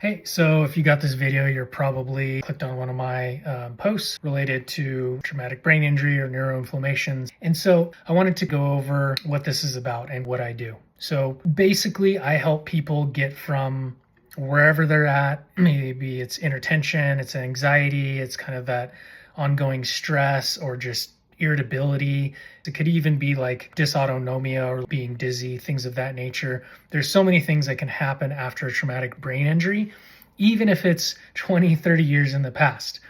Hey, so if you got this video, you're probably clicked on one of my posts related to traumatic brain injury or neuroinflammations. And so I wanted to go over what this is about and what I do. So basically, I help people get from wherever they're at. Maybe it's inattention, it's anxiety, it's kind of that ongoing stress or just irritability. It could even be like dysautonomia or being dizzy, things of that nature. There's so many things that can happen after a traumatic brain injury, even if it's 20, 30 years in the past,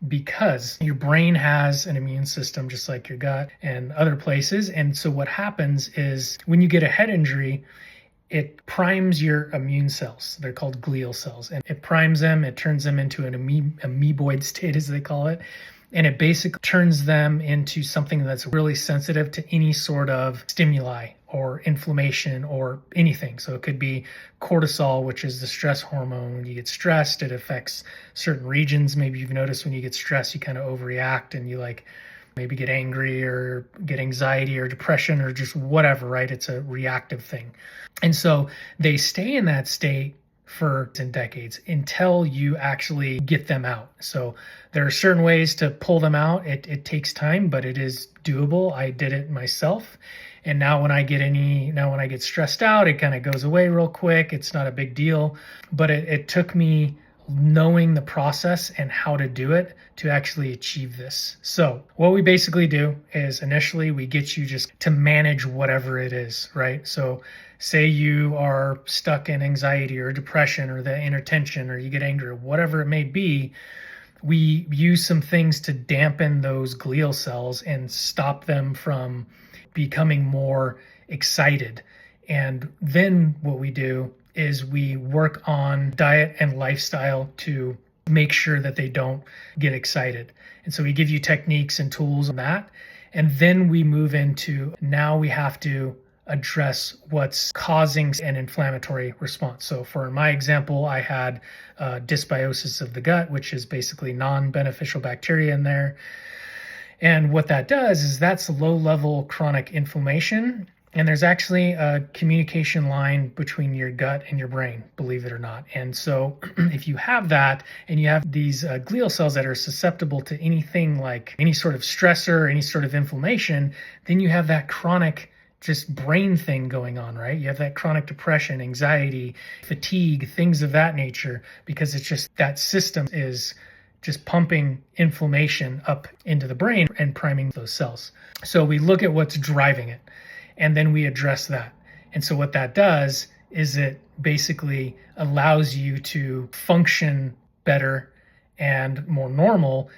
because your brain has an immune system just like your gut and other places. And so what happens is when you get a head injury, it primes your immune cells. They're called glial cells, and it primes them, it turns them into an amoeboid state, as they call it. And it basically turns them into something that's really sensitive to any sort of stimuli or inflammation or anything. So it could be cortisol, which is the stress hormone. When you get stressed, it affects certain regions. Maybe you've noticed when you get stressed, you kind of overreact and you maybe get angry or get anxiety or depression or just whatever, right? It's a reactive thing. And so they stay in that state for decades until you actually get them out. So there are certain ways to pull them out. It takes time, but it is doable. I did it myself. And now when I get stressed out, it kind of goes away real quick. It's not a big deal, but it took me knowing the process and how to do it to actually achieve this. So what we basically do is initially we get you just to manage whatever it is, right? So say you are stuck in anxiety or depression or the inattention or you get angry or whatever it may be, we use some things to dampen those glial cells and stop them from becoming more excited. And then what we do is we work on diet and lifestyle to make sure that they don't get excited. And so we give you techniques and tools on that. And then we move into now we have to address what's causing an inflammatory response. So for my example, I had dysbiosis of the gut, which is basically non-beneficial bacteria in there. And what that does is that's low-level chronic inflammation. And there's actually a communication line between your gut and your brain, believe it or not. And so if you have that and you have these glial cells that are susceptible to anything like any sort of stressor, any sort of inflammation, then you have that chronic just brain thing going on, right? You have that chronic depression, anxiety, fatigue, things of that nature, because it's just that system is just pumping inflammation up into the brain and priming those cells. So we look at what's driving it, and then we address that. And so what that does is it basically allows you to function better and more normal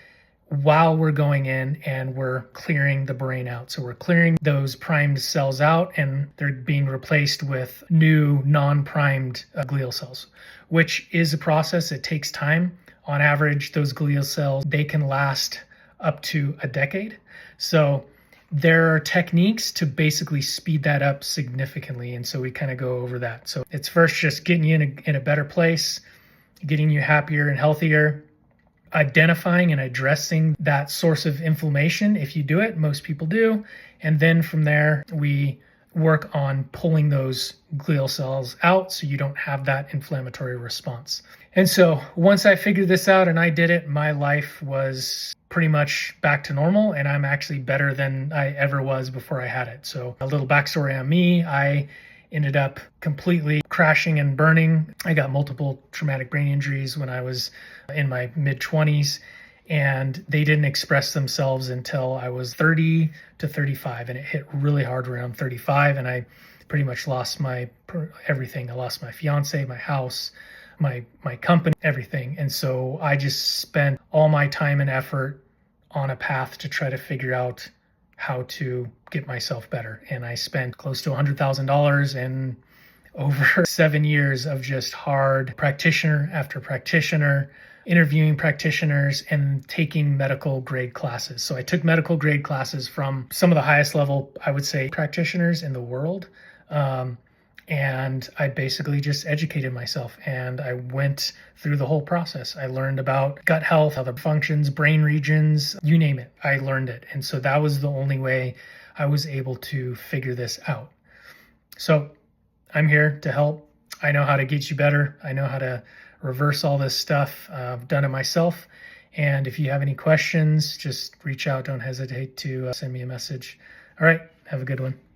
while we're going in and we're clearing the brain out. So we're clearing those primed cells out and they're being replaced with new non-primed glial cells, which is a process. It takes time. On average, those glial cells, they can last up to a decade. So there are techniques to basically speed that up significantly. And so we kind of go over that. So it's first just getting you in a better place, getting you happier and healthier, identifying and addressing that source of inflammation. If you do it, most people do. And then from there, we work on pulling those glial cells out so you don't have that inflammatory response. And so once I figured this out and I did it, my life was pretty much back to normal, and I'm actually better than I ever was before I had it. So a little backstory on me, I ended up completely crashing and burning. I got multiple traumatic brain injuries when I was in my mid-20s, and they didn't express themselves until I was 30 to 35, and it hit really hard around 35, and I pretty much lost my everything. I lost my fiance, my house, my company, everything. And so I just spent all my time and effort on a path to try to figure out how to get myself better. And I spent close to $100,000 in over 7 years of just hard practitioner after practitioner, interviewing practitioners and taking medical grade classes. So I took medical grade classes from some of the highest level, I would say, practitioners in the world. And I basically just educated myself and I went through the whole process. I learned about gut health, how it functions, brain regions, you name it. I learned it. And so that was the only way I was able to figure this out. So I'm here to help. I know how to get you better. I know how to reverse all this stuff. I've done it myself. And if you have any questions, just reach out. Don't hesitate to send me a message. All right. Have a good one.